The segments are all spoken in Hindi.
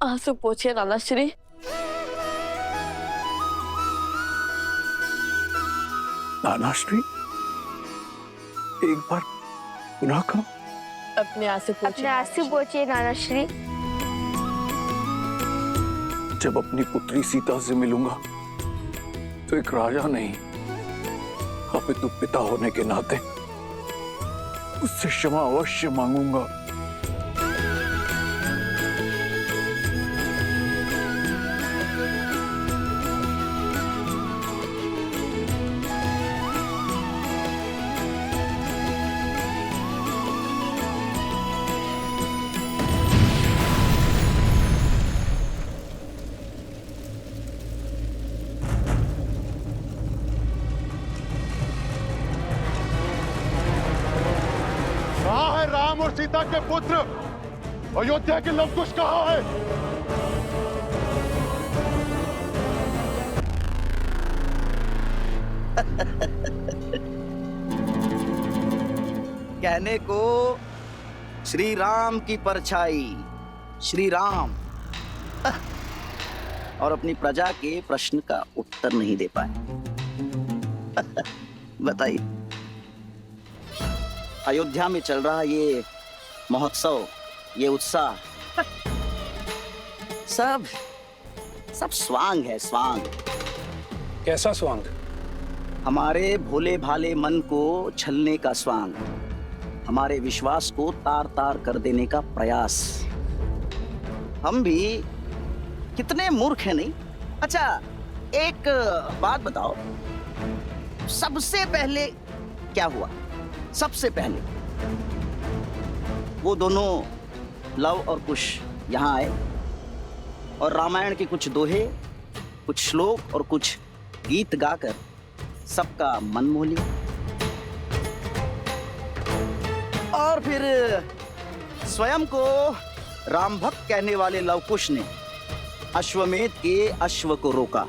आंसू पोछिए नाना श्री। नाना श्री, एक बार पुनः कहो। अपने आंसू पोछिए नाना श्री। जब अपनी पुत्री सीता से मिलूंगा तो एक राजा नहीं, अपितु पिता होने के नाते उससे क्षमा अवश्य मांगूंगा। कहाँ है राम और सीता के पुत्र? अयोध्या के लवकुश कहाँ है? कहने को श्री राम की परछाई श्री राम और अपनी प्रजा के प्रश्न का उत्तर नहीं दे पाए। बताइए, अयोध्या में चल रहा ये महोत्सव, ये उत्साह सब स्वांग है, स्वांग। कैसा स्वांग? हमारे भोले भाले मन को छलने का स्वांग, हमारे विश्वास को तार तार कर देने का प्रयास। हम भी कितने मूर्ख हैं, नहीं? अच्छा, एक बात बताओ, सबसे पहले क्या हुआ? सबसे पहले वो दोनों लव और कुश यहाँ आए और रामायण के कुछ दोहे, कुछ श्लोक और कुछ गीत गाकर सबका मन मोह लिया। और फिर स्वयं को राम भक्त कहने वाले लवकुश ने अश्वमेध के अश्व को रोका,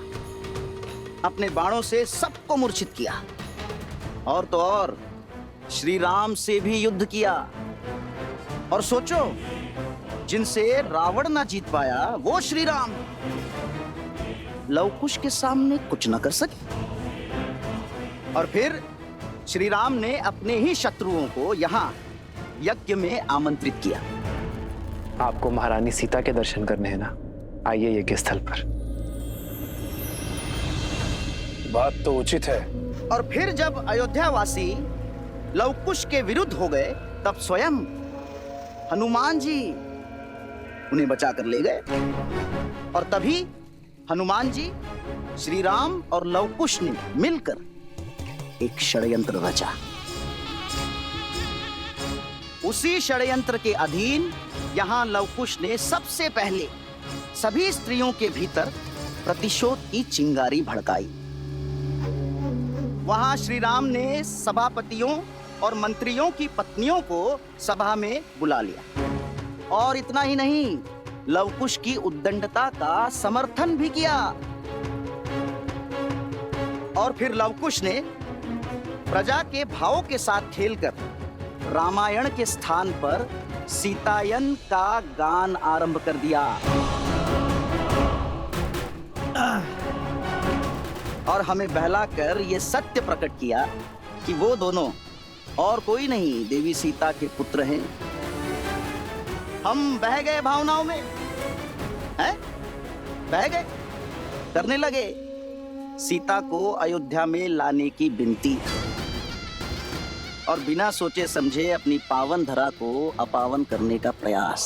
अपने बाणों से सबको मूर्छित किया, और तो और श्री राम से भी युद्ध किया। और सोचो, जिनसे रावण ना जीत पाया वो श्री राम लवकुश के सामने कुछ न कर सके। और फिर श्री राम ने अपने ही शत्रुओं को यहाँ यज्ञ में आमंत्रित किया। आपको महारानी सीता के दर्शन करने हैं ना? आइए यज्ञ स्थल पर। बात तो उचित है। और फिर जब अयोध्यावासी लवकुश के विरुद्ध हो गए, तब स्वयं हनुमान जी उन्हें बचा कर ले गए। और तभी हनुमान जी, श्री राम और लवकुश ने मिलकर एक षड्यंत्र रचा। उसी षड्यंत्र के अधीन यहाँ लवकुश ने सबसे पहले सभी स्त्रियों के भीतर प्रतिशोध की चिंगारी भड़काई। वहां श्री राम ने सभापतियों और मंत्रियों की पत्नियों को सभा में बुला लिया। और इतना ही नहीं, लवकुश की उद्दंडता का समर्थन भी किया। और फिर लवकुश ने प्रजा के भावों के साथ खेलकर रामायण के स्थान पर सीतायन का गान आरंभ कर दिया। और हमें बहलाकर ये सत्य प्रकट किया कि वो दोनों और कोई नहीं, देवी सीता के पुत्र हैं। हम बह गए भावनाओं में, हैं? बह गए, करने लगे सीता को अयोध्या में लाने की विनती, और बिना सोचे समझे अपनी पावन धरा को अपावन करने का प्रयास।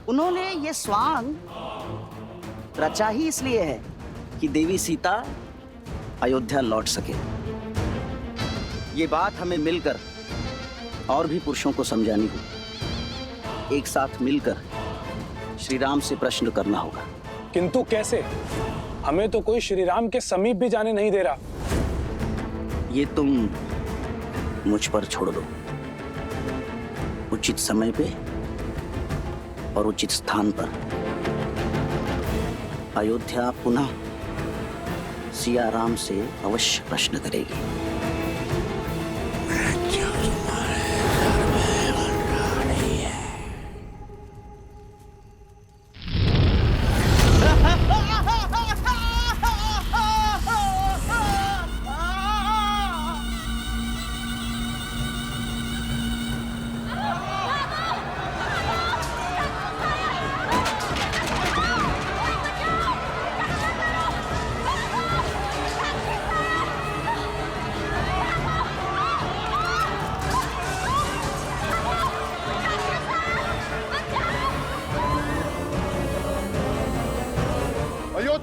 उन्होंने ये स्वांग रचा ही इसलिए है कि देवी सीता अयोध्या लौट सके। ये बात हमें मिलकर और भी पुरुषों को समझानी होगी। एक साथ मिलकर श्री राम से प्रश्न करना होगा। किंतु कैसे? हमें तो कोई श्री राम के समीप भी जाने नहीं दे रहा। ये तुम मुझ पर छोड़ दो। उचित समय पे और उचित स्थान पर अयोध्या पुनः सिया राम से अवश्य प्रश्न करेगी।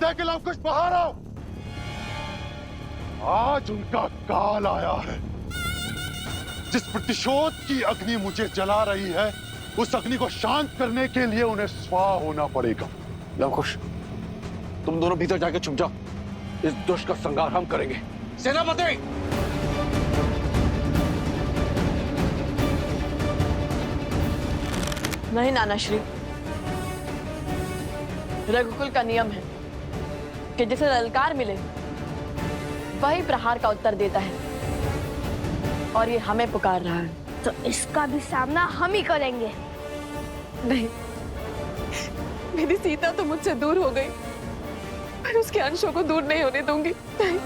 अयोध्या के लवकुश बाहर आओ। आज उनका काल आया है। जिस प्रतिशोध की अग्नि मुझे जला रही है, उस अग्नि को शांत करने के लिए उन्हें स्वाह होना पड़ेगा। लवकुश, तुम दोनों भीतर जाके छुप जाओ। इस दुष्ट का संहार हम करेंगे। सेनापति! नहीं नानाश्री, रघुकुल का नियम है कि जिसे ललकार मिले वही प्रहार का उत्तर देता है, और ये हमें पुकार रहा है। तो इसका भी सामना हम ही करेंगे। नहीं, मेरी सीता तो मुझसे दूर हो गई, पर उसके अंशों को दूर नहीं होने दूंगी। नहीं।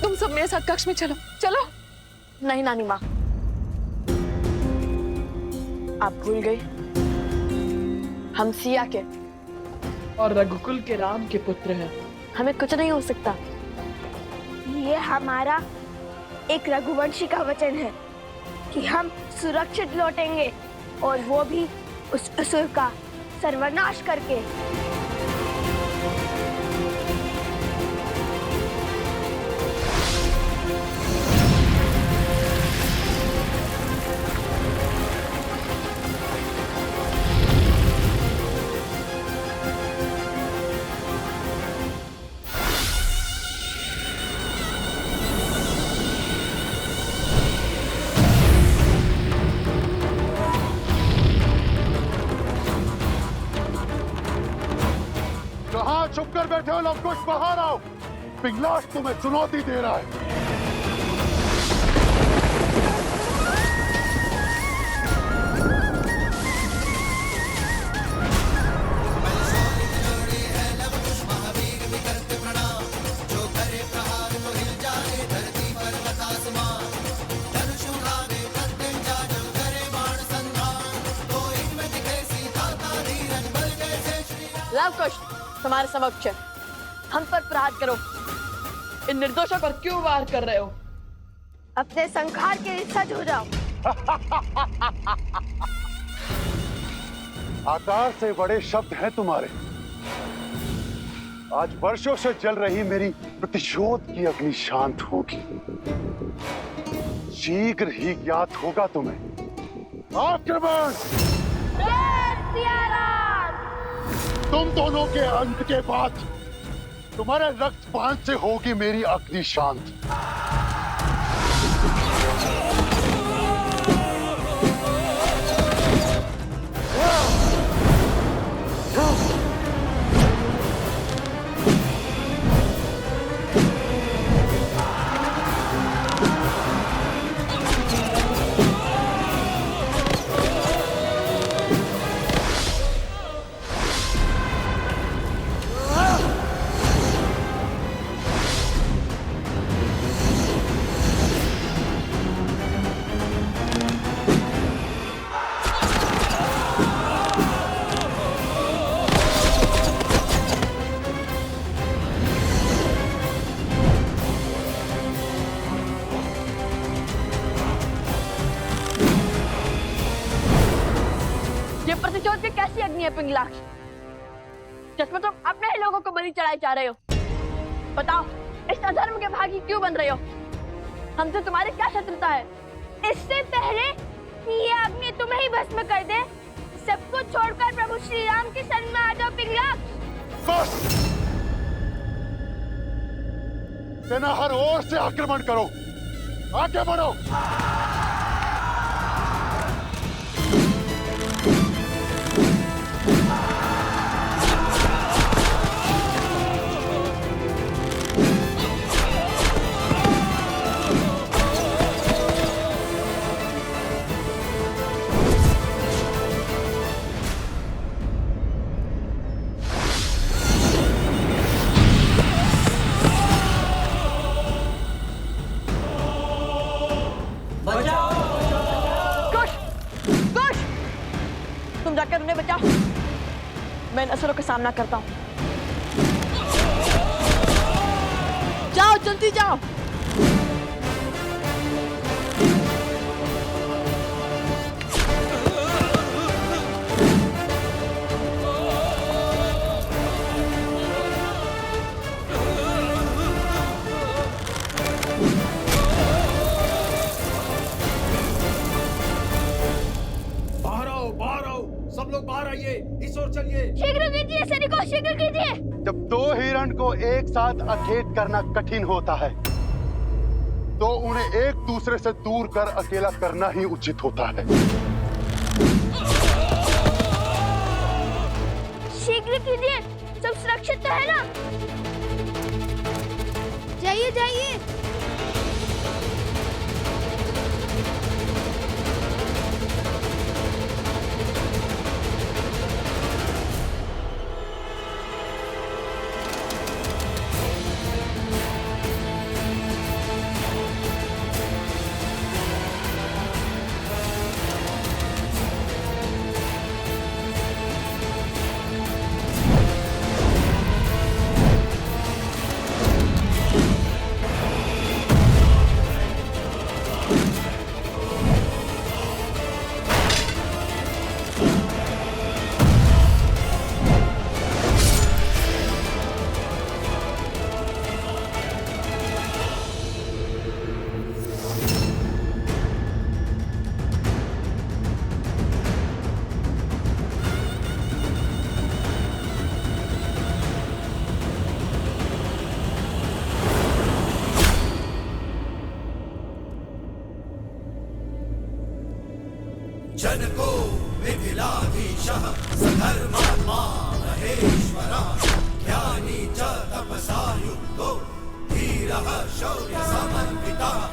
तुम सब मेरे साथ कक्ष में चलो, चलो। नहीं नानी माँ, आप भूल गई हम सिया के और रघुकुल के राम के पुत्र हैं। हमें कुछ नहीं हो सकता। ये हमारा एक रघुवंशी का वचन है कि हम सुरक्षित लौटेंगे, और वो भी उस असुर का सर्वनाश करके। कहां छुप कर बैठे हो लवकुश, बाहर आओ। पिंगलाश तुम्हें चुनौती दे रहा है। लवकुश तुम्हारे समक्ष है। हम पर प्रहार करो। इन निर्दोषों पर क्यों वार कर रहे हो? अपने संहार के लिए सज हो जाओ। आकाश से बड़े शब्द हैं तुम्हारे। आज वर्षों से जल रही मेरी प्रतिशोध की अग्नि शांत होगी। शीघ्र ही ज्ञात होगा तुम्हें। आक्रमण! जय सिया राम! तुम दोनों के अंत के बाद तुम्हारे रक्तपात से होगी मेरी अग्नि शांत। प्रतिशोध की कैसी अग्नि है पिंगलाक्ष, जिसमें तुम अपने ही लोगों को बलि चढ़ाए जा रहे हो? बताओ, इस अधर्म के भागी क्यों बन रहे हो? हमसे तुम्हारी क्या शत्रुता है? इससे पहले कि ये अग्नि तुम्हें ही भस्म कर दे, सब कुछ छोड़कर प्रभु श्री राम के शरण में आ जाओ पिंगलाक्ष। बस! सेना हर ओर से आक्रमण करो, आगे बढ़ो। जाकर उन्हें बचाओ। मैं इन असुरों का सामना करता हूँ। जाओ जल्दी जाओ। बाहर आओ, सब लोग बाहर आइए, इस ओर चलिए। शीघ्र कीजिए सैनिकों, शीघ्र कीजिए। जब दो हिरण को एक साथ अखेट करना कठिन होता है तो उन्हें एक दूसरे से दूर कर अकेला करना ही उचित होता है। शीघ्र कीजिए, सब सुरक्षित तो है ना? जाइए जाइए। जनको मिथिलाधीशः सधर्मात्मा महेश्वरः ज्ञानी च तपसा युक्तो धीरः शौर्यसमन्वितः।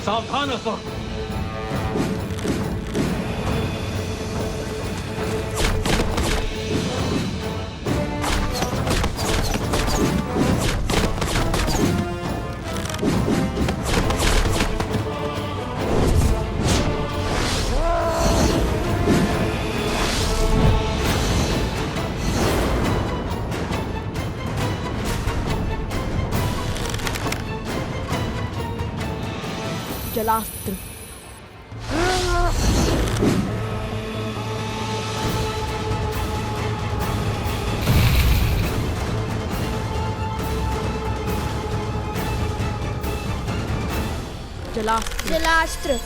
सावधान रखो। जलास्त्र। जलास्त्र। जलास्त्र।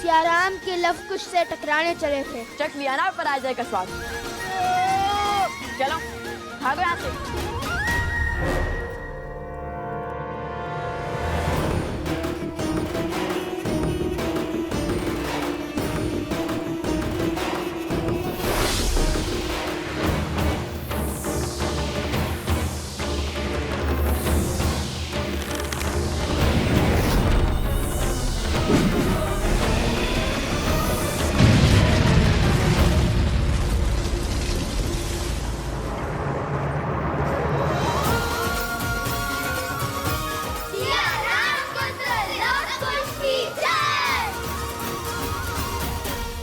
सियाराम के लव कुश से टकराने चले थे। चख लिया ना पराजय का स्वाद। चलो भागो यहाँ से।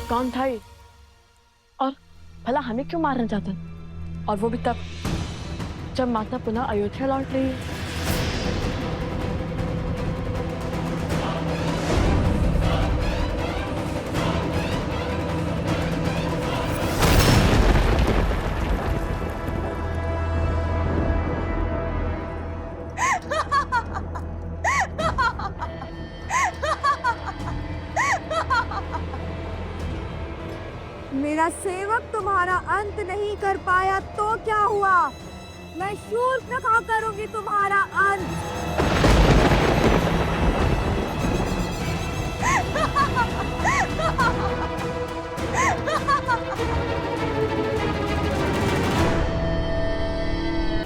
कौन था ये? और भला हमें क्यों मारना चाहता? और वो भी तब जब माता पुनः अयोध्या लौट रही है। मेरा सेवक तुम्हारा अंत नहीं कर पाया तो क्या हुआ? मैं शूर्पणखा करूंगी तुम्हारा अंत।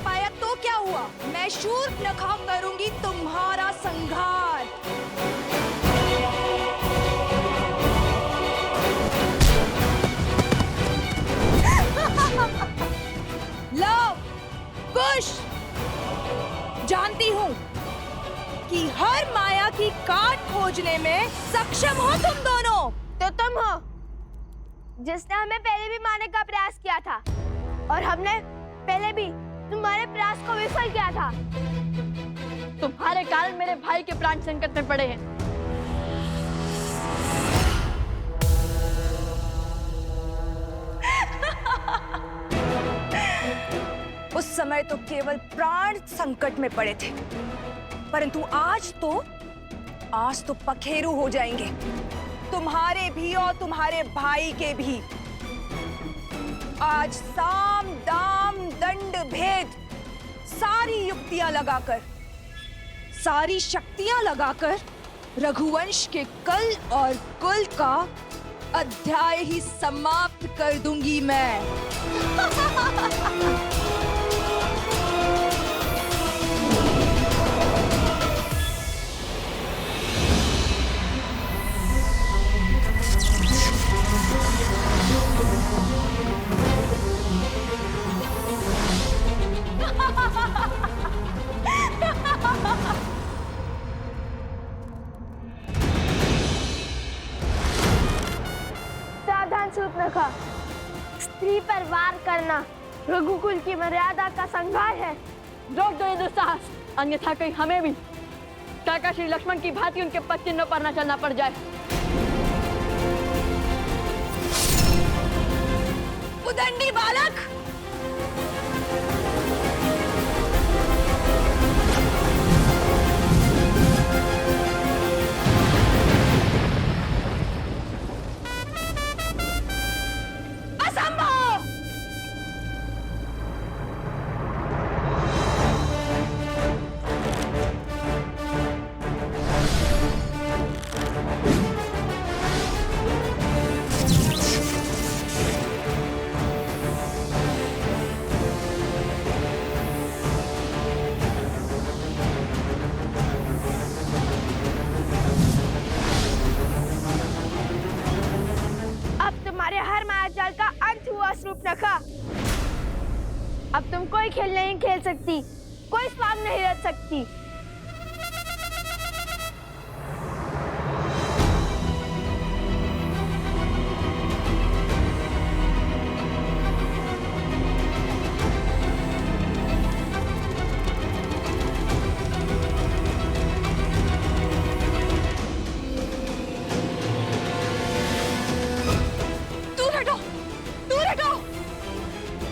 पाया तो क्या हुआ? मैं शूर्पणखा करूंगी तुम्हारा संहार। लो कुश, जानती हूँ कि हर माया की काट खोजने में सक्षम हो तुम दोनों। तो तुम हो जिसने हमें पहले भी मारने का प्रयास किया था, और हमने पहले भी तुम्हारे प्रयास को विफल किया था। तुम्हारे कारण मेरे भाई के प्राण संकट में पड़े हैं। उस समय तो केवल प्राण संकट में पड़े थे, परंतु आज तो पखेरु हो जाएंगे, तुम्हारे भी और तुम्हारे भाई के भी। आज साम दाम दंड भेद सारी युक्तियां लगाकर, सारी शक्तियां लगाकर रघुवंश के कल और कुल का अध्याय ही समाप्त कर दूंगी मैं। सावधान शूर्पणखा, स्त्री पर वार करना रघुकुल की मर्यादा का संघार है। रोक दो ये दुस्साहस, अन्यथा कहीं हमें भी काका श्री लक्ष्मण की भांति उनके पद चिन्हों पर न चलना पड़ जाए। उदंडी बालक, असंभव। तुम्हारे हर मायाजाल का अंत हुआ शूर्पणखा। अब तुम कोई खेल नहीं खेल सकती, कोई स्वाद नहीं रच सकती।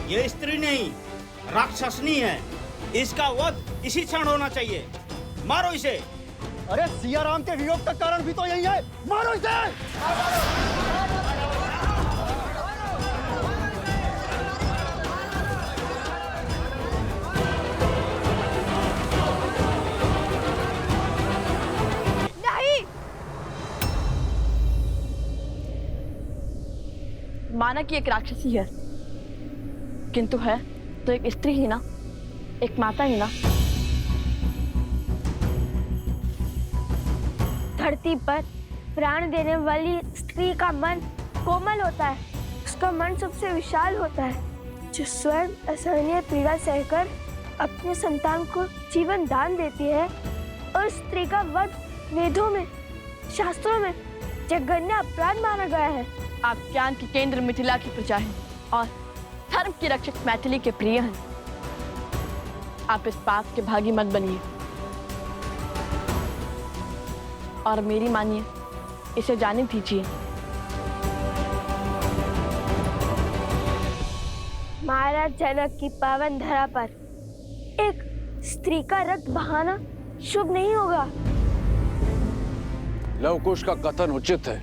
ये स्त्री नहीं, राक्षसनी है। इसका वध इसी क्षण होना चाहिए। मारो इसे। अरे सिया राम के वियोग का कारण भी तो यही है, मारो इसे। नहीं, माना कि एक राक्षसी है, किंतु है तो एक स्त्री ही ना, एक माता ही ना। धरती पर प्राण देने वाली स्त्री का मन कोमल होता है, उसका मन सबसे विशाल होता है, जो स्वयं असहनीय पीड़ा सहकर अपने संतान को जीवन दान देती है। और स्त्री का वध वेदों में, शास्त्रों में जघन्य अपराध माना गया है। आप ज्ञान के केंद्र मिथिला की प्रजा हैं और धर्म की रक्षक मैथिली के प्रिय हैं। आप इस पाप के भागी मत बनिए और मेरी मानिए, इसे जाने दीजिए। महाराज जनक की पावन धरा पर एक स्त्री का रक्त बहाना शुभ नहीं होगा। लवकुश का कथन उचित है।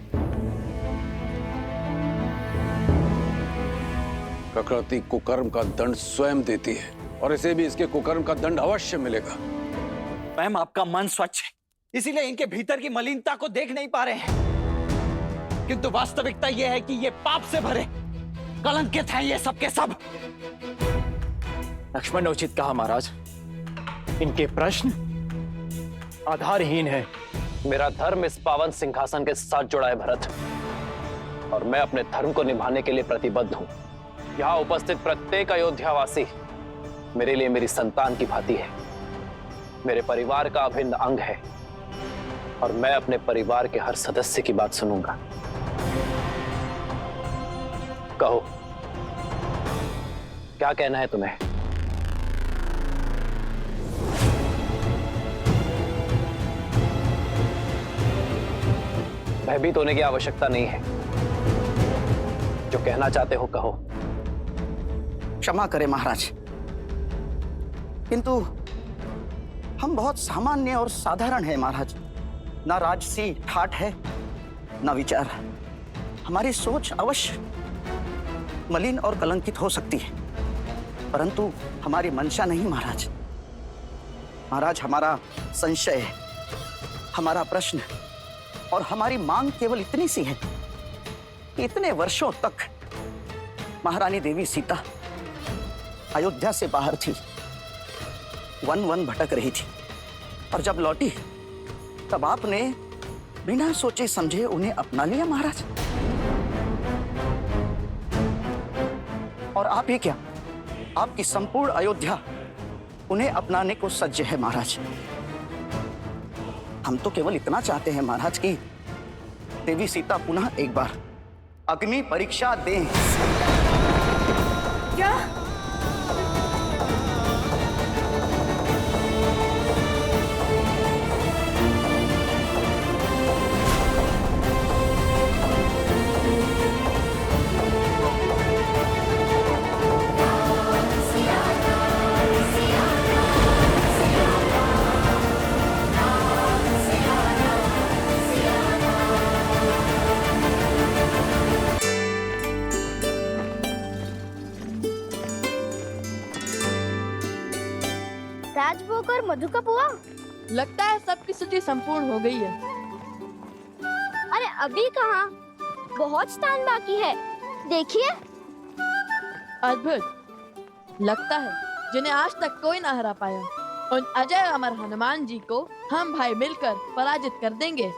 प्रकृति कुकर्म का दंड स्वयं देती है और इसे भी इसके कुकर्म का दंड अवश्य मिलेगा। मैम, आपका मन स्वच्छ है, इसीलिए इनके भीतर की मलिनता को देख नहीं पा रहे हैं, किंतु वास्तविकता यह है कि ये पाप से भरे कलंकित हैं ये सब के सब। लक्ष्मण ने उचित कहा महाराज, इनके प्रश्न आधारहीन है। मेरा धर्म इस पावन सिंहासन के साथ जुड़ा है भरत, और मैं अपने धर्म को निभाने के लिए प्रतिबद्ध हूं। यहाँ उपस्थित प्रत्येक अयोध्यावासी मेरे लिए मेरी संतान की भांति है, मेरे परिवार का अभिन्न अंग है, और मैं अपने परिवार के हर सदस्य की बात सुनूंगा। कहो, क्या कहना है तुम्हें? भयभीत होने की आवश्यकता नहीं है, जो कहना चाहते हो कहो। क्षमा करें महाराज, किंतु हम बहुत सामान्य और साधारण हैं महाराज। ना राजसी ठाठ है, ना विचार। हमारी सोच अवश्य मलिन और कलंकित हो सकती है, परंतु हमारी मंशा नहीं महाराज। महाराज, हमारा संशय है, हमारा प्रश्न और हमारी मांग केवल इतनी सी है कि इतने वर्षों तक महारानी देवी सीता अयोध्या से बाहर थी, वन वन भटक रही थी, और जब लौटी तब आपने बिना सोचे समझे उन्हें अपना लिया महाराज। और आप ही क्या, आपकी संपूर्ण अयोध्या उन्हें अपनाने को सज्ज है महाराज। हम तो केवल इतना चाहते हैं महाराज कि देवी सीता पुनः एक बार अग्नि परीक्षा दें। क्या? राजभोग और मधु का पुआ? लगता है सबकी सूची संपूर्ण हो गई है। अरे अभी कहाँ, बहुत स्थान बाकी है, देखिए। अद्भुत, लगता है जिन्हें आज तक कोई ना हरा पाया, उन अजय अमर हनुमान जी को हम भाई मिलकर पराजित कर देंगे।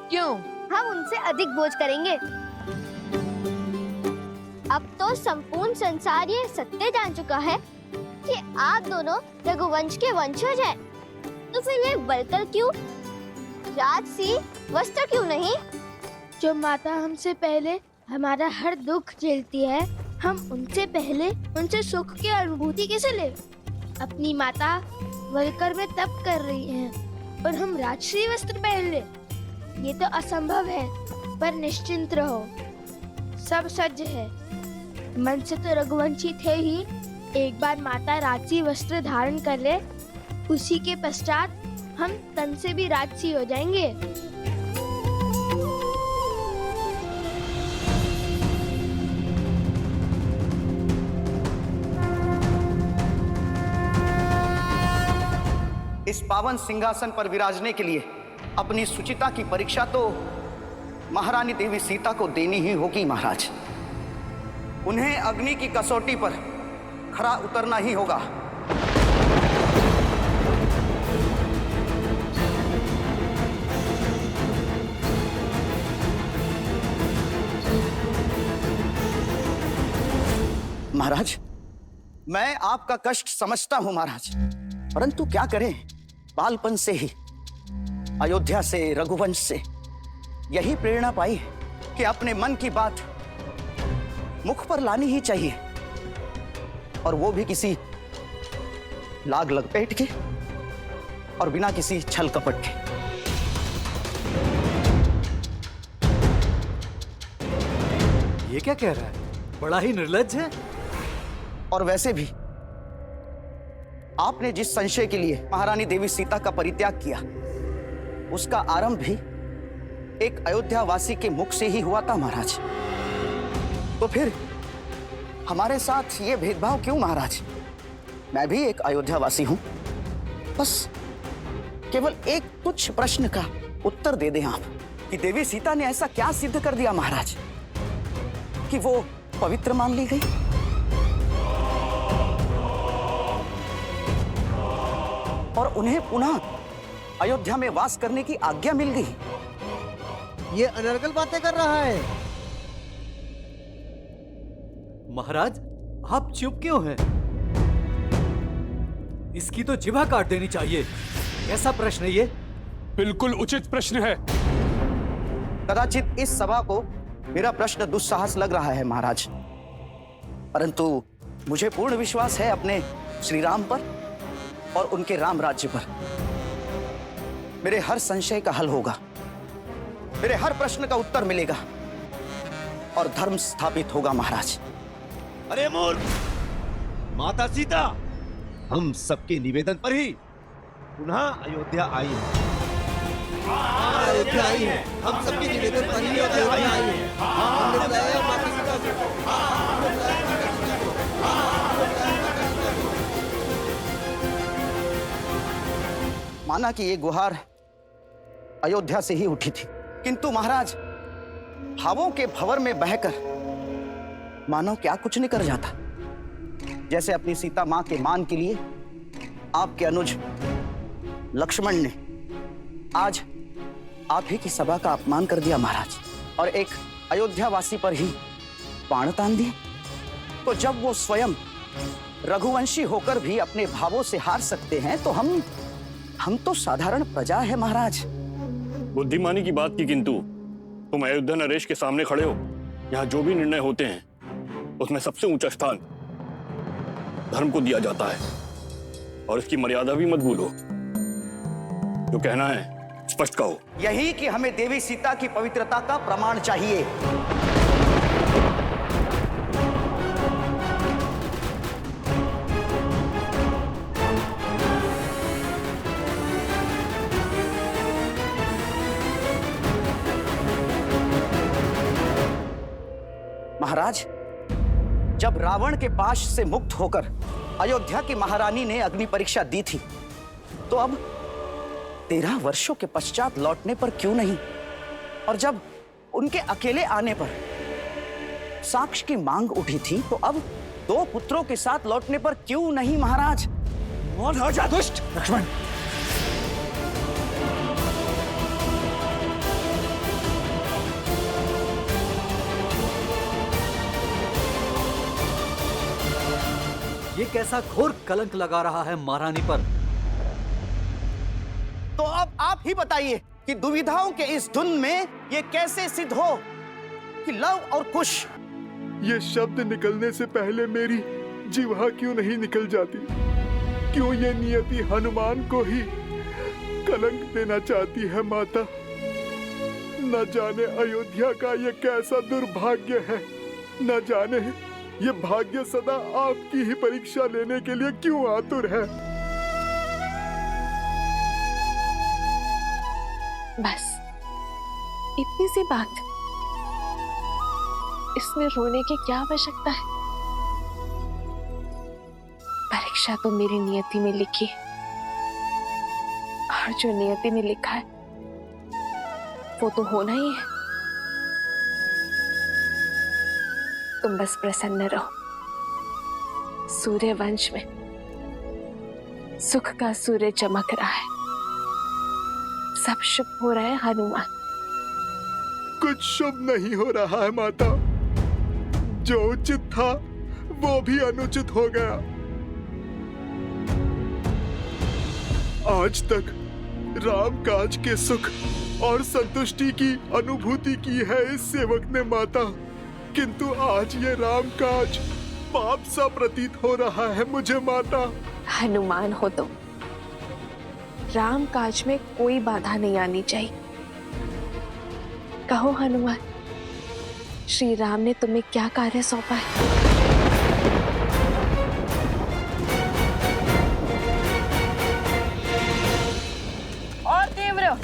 क्यों? हम उनसे अधिक बोझ करेंगे। अब तो संपूर्ण संसार ये सत्य जान चुका है कि आप दोनों रघुवंश के वंशज हैं, तो फिर ये बलकर क्यों, राजसी वस्त्र क्यों नहीं? जो माता हमसे पहले हमारा हर दुख झेलती है, हम उनसे पहले उनसे सुख की अनुभूति कैसे ले? अपनी माता वलकर में तप कर रही हैं और हम राजसी वस्त्र पहन ले? ये तो असंभव है। पर निश्चिंत रहो, सब सज्ज है। मन से तो रघुवंशी थे ही, एक बार माता राजसी वस्त्र धारण कर ले, उसी के पश्चात हम तन से भी राजसी हो जाएंगे। इस पावन सिंहासन पर विराजने के लिए अपनी सुचिता की परीक्षा तो महारानी देवी सीता को देनी ही होगी महाराज। उन्हें अग्नि की कसौटी पर खरा उतरना ही होगा। महाराज, मैं आपका कष्ट समझता हूं महाराज, परंतु क्या करें, बालपन से ही अयोध्या से, रघुवंश से यही प्रेरणा पाई है कि अपने मन की बात मुख पर लानी ही चाहिए, और वो भी किसी लाग लपेट के और बिना किसी छल कपट के। ये क्या कह रहा है? बड़ा ही निर्लज्ज है। और वैसे भी आपने जिस संशय के लिए महारानी देवी सीता का परित्याग किया, उसका आरंभ भी एक अयोध्यावासी के मुख से ही हुआ था महाराज। तो फिर हमारे साथ ये भेदभाव क्यों महाराज? मैं भी एक अयोध्यावासी हूं। बस केवल एक तुच्छ प्रश्न का उत्तर दे दें आप कि देवी सीता ने ऐसा क्या सिद्ध कर दिया महाराज कि वो पवित्र मान ली गई? और उन्हें पुनः अयोध्या में वास करने की आज्ञा मिल गई। ये अनर्गल बातें कर रहा है। महाराज, आप चुप क्यों हैं? इसकी तो जिभा काट देनी चाहिए। कैसा प्रश्न है ये? बिल्कुल उचित प्रश्न है। कदाचित इस सभा को मेरा प्रश्न दुस्साहस लग रहा है महाराज, परंतु मुझे पूर्ण विश्वास है अपने श्री राम पर और उनके राम राज्य पर। मेरे हर संशय का हल होगा, मेरे हर प्रश्न का उत्तर मिलेगा और धर्म स्थापित होगा महाराज। अरे मूर्ख! माता सीता हम सबके निवेदन पर ही पुनः अयोध्या आई है। अयोध्या आई है। हम सबके निवेदन पर ही अयोध्या आई है। हमने बुलाया माता सीता को। माना कि ये गुहार अयोध्या से ही उठी थी, किंतु महाराज भावों के भंवर में बहकर मानो क्या कुछ नहीं कर जाता। जैसे अपनी सीता मां के मान के लिए आपके अनुज लक्ष्मण ने आज आप ही की सभा का अपमान कर दिया महाराज, और एक अयोध्यावासी पर ही बाण तान दिए। तो जब वो स्वयं रघुवंशी होकर भी अपने भावों से हार सकते हैं, तो हम तो साधारण प्रजा है महाराज। बुद्धिमानी की बात की, किंतु तुम अयोध्या नरेश के सामने खड़े हो। यहाँ जो भी निर्णय होते हैं उसमें सबसे ऊंचा स्थान धर्म को दिया जाता है, और इसकी मर्यादा भी मत भूलो। जो कहना है स्पष्ट कहो। यही कि हमें देवी सीता की पवित्रता का प्रमाण चाहिए। महाराज, जब रावण के पाश से मुक्त होकर अयोध्या की महारानी ने अग्नि परीक्षा दी थी, तो अब 13 वर्षों के पश्चात लौटने पर क्यों नहीं? और जब उनके अकेले आने पर साक्ष्य की मांग उठी थी, तो अब 2 पुत्रों के साथ लौटने पर क्यों नहीं महाराज? राजा दुष्ट! लक्ष्मण, ये कैसा घोर कलंक लगा रहा है महारानी पर। तो अब आप ही बताइए कि दुविधाओं के इस धुन में ये कैसे सिद्ध हो कि लव और कुश। ये शब्द निकलने से पहले मेरी जिह्वा क्यों नहीं निकल जाती? क्यों ये नियति हनुमान को ही कलंक देना चाहती है माता? न जाने अयोध्या का ये कैसा दुर्भाग्य है, न जाने ये भाग्य सदा आपकी ही परीक्षा लेने के लिए क्यों आतुर है। बस इतनी सी बात, इसमें रोने की क्या आवश्यकता है? परीक्षा तो मेरी नियति में लिखी है, और जो नियति में लिखा है वो तो होना ही है। तुम बस प्रसन्न रहो। सूर्य वंश में सुख का सूर्य चमक रहा है, सब शुभ हो रहा है हनुमान। कुछ शुभ नहीं हो रहा है माता। जो उचित था वो भी अनुचित हो गया। आज तक राम काज के सुख और संतुष्टि की अनुभूति की है इस सेवक ने माता, किंतु आज ये राम काज पाप सा प्रतीत हो रहा है मुझे माता। हनुमान हो तो राम काज में कोई बाधा नहीं आनी चाहिए। कहो हनुमान, श्री राम ने तुम्हें क्या कार्य सौंपा है? और तीव्र।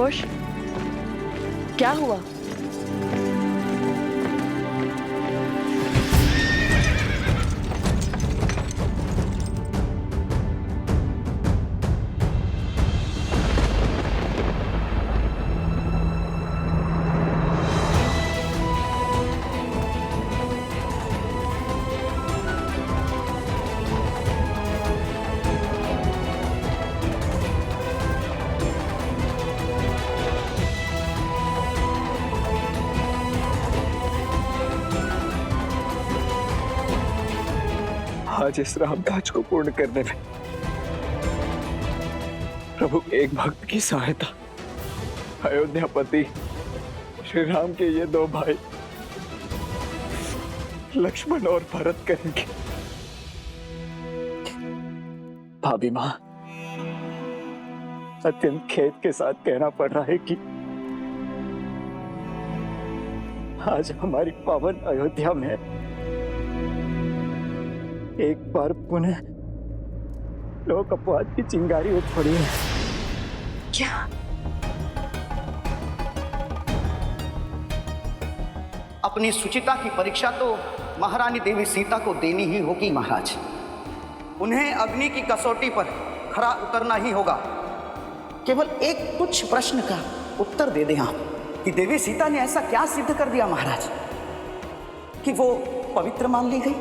कुश, क्या हुआ? आज इस रामकाज को पूर्ण करने में प्रभु एक भक्त की सहायता अयोध्यापति श्री राम के ये दो भाई लक्ष्मण और भरत करेंगे। भाभी मां, अत्यंत खेद के साथ कहना पड़ रहा है कि आज हमारी पावन अयोध्या में एक बार पुनः लोक अपवाद की चिंगारी उठ पड़ी है। क्या? अपनी सुचिता की परीक्षा तो महारानी देवी सीता को देनी ही होगी महाराज। उन्हें अग्नि की कसौटी पर खरा उतरना ही होगा। केवल एक तुच्छ प्रश्न का उत्तर दे दें आप कि देवी सीता ने ऐसा क्या सिद्ध कर दिया महाराज कि वो पवित्र मान ली गई।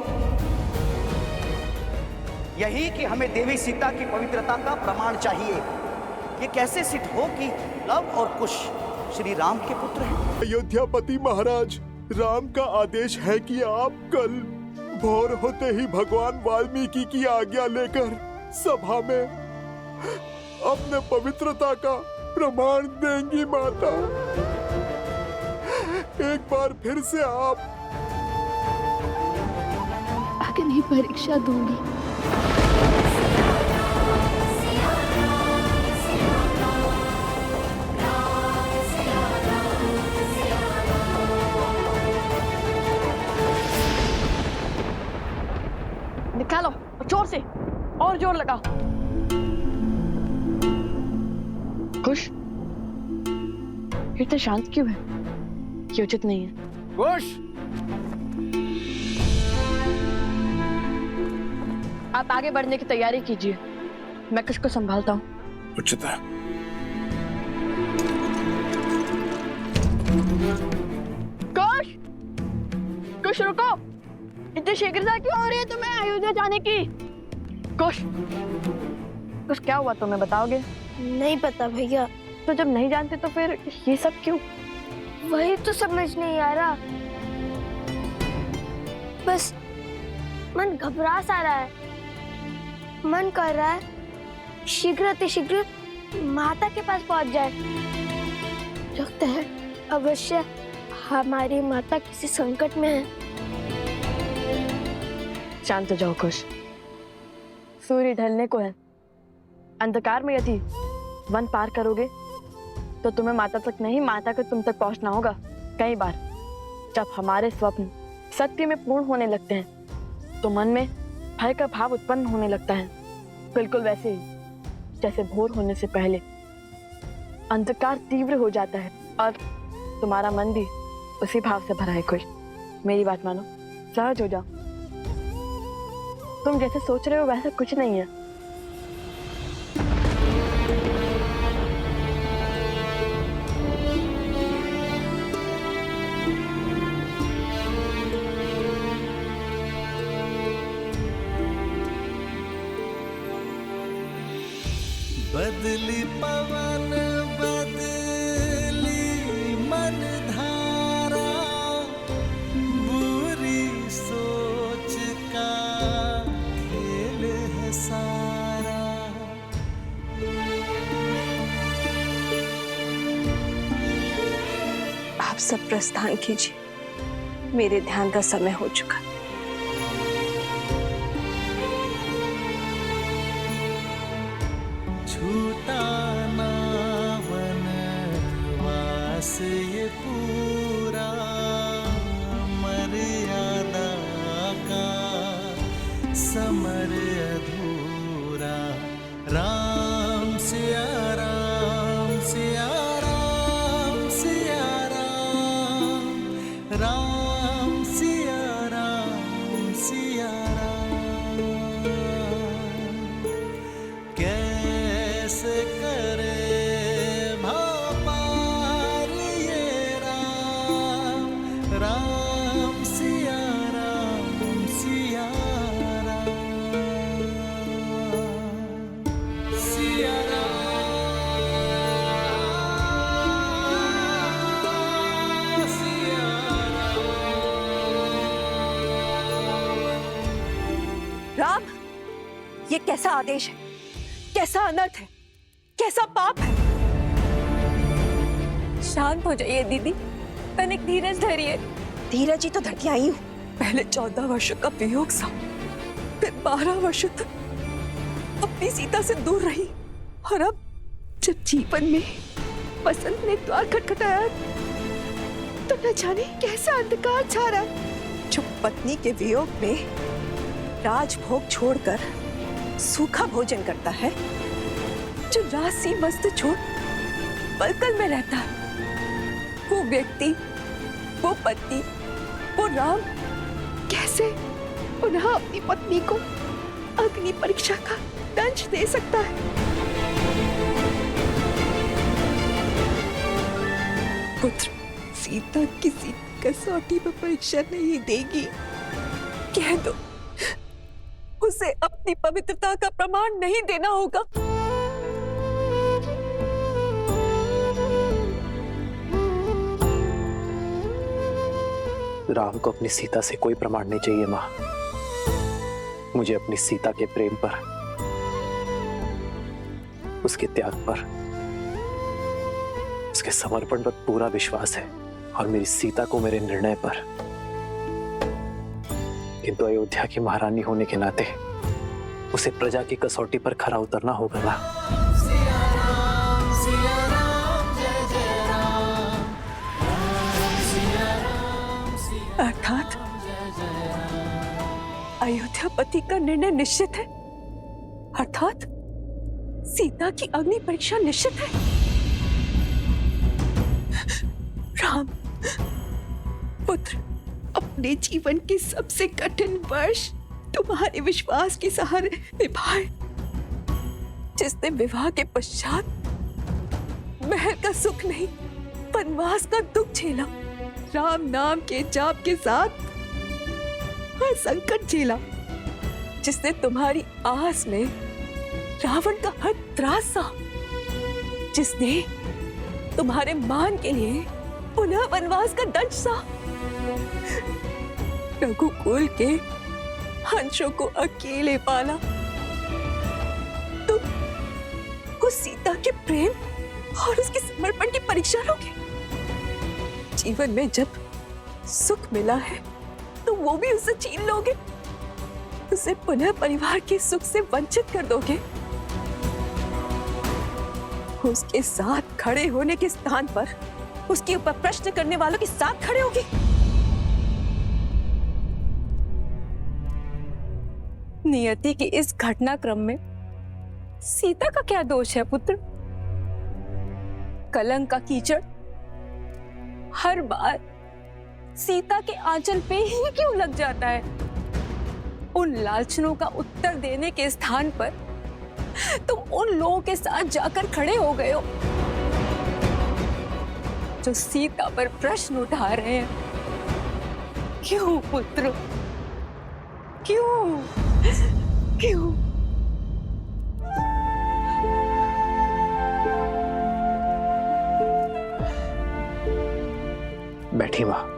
यही कि हमें देवी सीता की पवित्रता का प्रमाण चाहिए। ये कैसे सिद्ध हो कि लव और कुश श्री राम के पुत्र हैं? अयोध्यापति महाराज, राम का आदेश है कि आप कल भोर होते ही भगवान वाल्मीकि की आज्ञा लेकर सभा में अपने पवित्रता का प्रमाण देंगी माता। एक बार फिर से आप अग्नि परीक्षा दूंगी। निकालो जोर से, और जोर लगाओ। कुश, इतने शांत क्यों है? ये उचित नहीं है। कुश, आप आगे बढ़ने की तैयारी कीजिए, मैं कुश को संभालता हूँ। उचित है। कुश, कुश रुको, इतनी शीघ्रता क्यों हो रही है तुम्हें अयोध्या जाने की? कुश, कुश क्या हुआ तुम्हें बताओगे? नहीं पता भैया। तो जब नहीं जानते तो फिर ये सब क्यों? वही तो समझ नहीं आ रहा, बस मन घबरा सा रहा है। मन कर रहा है शीघ्र माता के पास पहुंच जाए। लगता है अवश्य हमारी माता किसी संकट में है। शांत हो जाओ कुश, सूर्य ढलने को है। अंधकार में यदि वन पार करोगे तो तुम्हें माता तक नहीं, माता को तुम तक पहुंचना होगा। कई बार जब हमारे स्वप्न सत्य में पूर्ण होने लगते हैं तो मन में भय का भाव उत्पन्न होने लगता है, बिल्कुल वैसे ही जैसे भोर होने से पहले अंधकार तीव्र हो जाता है और तुम्हारा मन भी उसी भाव से भरा है। कुश, मेरी बात मानो, सहज हो जाओ। तुम जैसे सोच रहे हो वैसा कुछ नहीं है। बदली पवन बदली मन धारा, बुरी सोच का खेल है सारा। आप सब प्रस्थान कीजिए, मेरे ध्यान का समय हो चुका। छूटा ना वनवास ये पूरा, मर्यादा का समर अधूरा। राम सिया राम सिया राम। राम, ये कैसा आदेश है? कैसा अनर्थ है? कैसा पाप है? शांत हो जाइए दीदी, तनिक धीरज धरिए। धीरज ही तो धर के आई हूँ। पहले 14 वर्षों का वियोग सा, फिर 12 वर्षों तक अपनी सीता से दूर रही, और अब जब जीवन में बसंत ने द्वार खटखटाया तो न जाने कैसा अंधकार छा रहा है। जो पत्नी के वियोग में राजभोग छोड़कर सूखा भोजन करता है, जो राशि वस्त्र छोड़ पलकल में रहता है, वो व्यक्ति, वो पति, वो राम कैसे पुनः अपनी पत्नी को अग्नि परीक्षा का दंश दे सकता है? पुत्र, सीता किसी कसौटी पर परीक्षा नहीं देगी। कह दो, उसे अपनी पवित्रता का प्रमाण नहीं देना होगा। राम को अपनी सीता से कोई प्रमाण नहीं चाहिए माँ। मुझे अपनी सीता के प्रेम पर, उसके त्याग पर, उसके समर्पण पर पूरा विश्वास है, और मेरी सीता को मेरे निर्णय पर। किंतु अयोध्या की महारानी होने के नाते उसे प्रजा की कसौटी पर खरा उतरना होगा ना। अर्थात अयोध्यापति का निर्णय निश्चित है, अर्थात सीता की अग्नि परीक्षा निश्चित है। राम पुत्र, अपने जीवन के सबसे कठिन वर्ष तुम्हारे विश्वास के सहारे निभाए। जिसने विवाह के पश्चात महल का सुख नहीं, वनवास का दुख झेला, राम नाम के जाप के साथ हर संकट झेला, जिसने तुम्हारी आस में रावण का हर त्रास सहा, जिसने तुम्हारे मान के लिए पुनः वनवास का दंश सहा, रघुकुल के हंसों को अकेले पाला, तुम उस सीता के प्रेम और उसके समर्पण की परीक्षा लोगे। जीवन में जब सुख मिला है तो वो भी उसे छीन लोगे, उसे पुनः परिवार के सुख से वंचित कर दोगे। उसके साथ खड़े होने के स्थान पर उसके ऊपर प्रश्न करने वालों के साथ खड़े होगे। नियति के इस घटनाक्रम में सीता का क्या दोष है पुत्र? कलंक का कीचड़ हर बार सीता के आंचल पे ही क्यों लग जाता है? उन लालचनों का उत्तर देने के स्थान पर तुम उन लोगों के साथ जाकर खड़े हो गए हो जो सीता पर प्रश्न उठा रहे हैं। क्यों पुत्र, क्यों क्यों? बैठी मां।